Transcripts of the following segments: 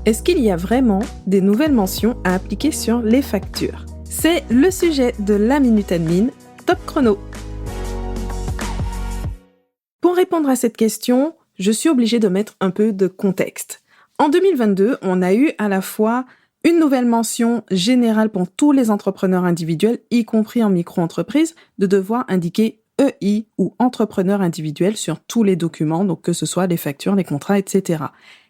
Est-ce qu'il y a vraiment des nouvelles mentions à appliquer sur les factures ? C'est le sujet de la Minute Admin, top chrono. Pour répondre à cette question, je suis obligée de mettre un peu de contexte. En 2022, on a eu à la fois une nouvelle mention générale pour tous les entrepreneurs individuels, y compris en micro-entreprise, de devoir indiquer EI ou entrepreneur individuel sur tous les documents, donc que ce soit les factures, les contrats, etc.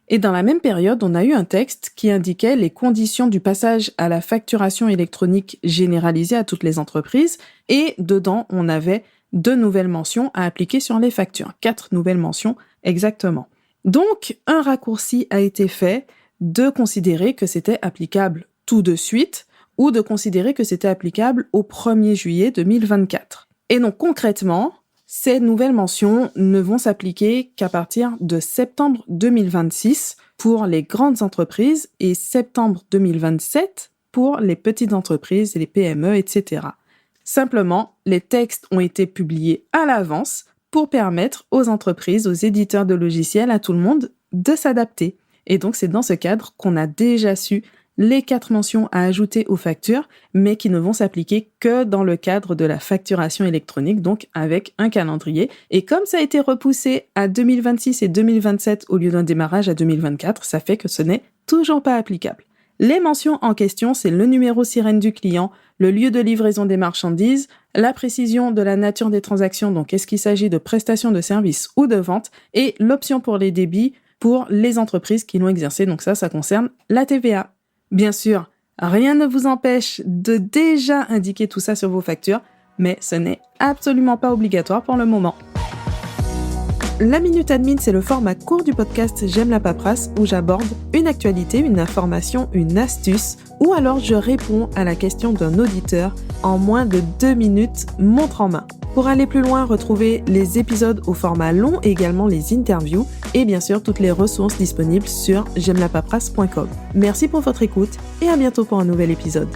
Et dans la même période, on a eu un texte qui indiquait les conditions du passage à la facturation électronique généralisée à toutes les entreprises, et dedans, on avait 2 nouvelles mentions à appliquer sur les factures, 4 nouvelles mentions exactement. Donc, un raccourci a été fait de considérer que c'était applicable tout de suite ou de considérer que c'était applicable au 1er juillet 2024. Et donc, concrètement, ces nouvelles mentions ne vont s'appliquer qu'à partir de septembre 2026 pour les grandes entreprises et septembre 2027 pour les petites entreprises, les PME, etc. Simplement, les textes ont été publiés à l'avance pour permettre aux entreprises, aux éditeurs de logiciels, à tout le monde de s'adapter. Et donc, c'est dans ce cadre qu'on a déjà su les 4 mentions à ajouter aux factures, mais qui ne vont s'appliquer que dans le cadre de la facturation électronique, donc avec un calendrier. Et comme ça a été repoussé à 2026 et 2027 au lieu d'un démarrage à 2024, ça fait que ce n'est toujours pas applicable. Les mentions en question, c'est le numéro sirène du client, le lieu de livraison des marchandises, la précision de la nature des transactions, donc est-ce qu'il s'agit de prestations de services ou de vente, et l'option pour les débits pour les entreprises qui l'ont exercé, donc ça concerne la TVA. Bien sûr, rien ne vous empêche de déjà indiquer tout ça sur vos factures, mais ce n'est absolument pas obligatoire pour le moment. La Minute Admin, c'est le format court du podcast J'aime la paperasse où j'aborde une actualité, une information, une astuce, ou alors je réponds à la question d'un auditeur en moins de 2 minutes, montre en main. Pour aller plus loin, retrouvez les épisodes au format long et également les interviews et bien sûr toutes les ressources disponibles sur j'aimelapaperasse.com. Merci pour votre écoute et à bientôt pour un nouvel épisode.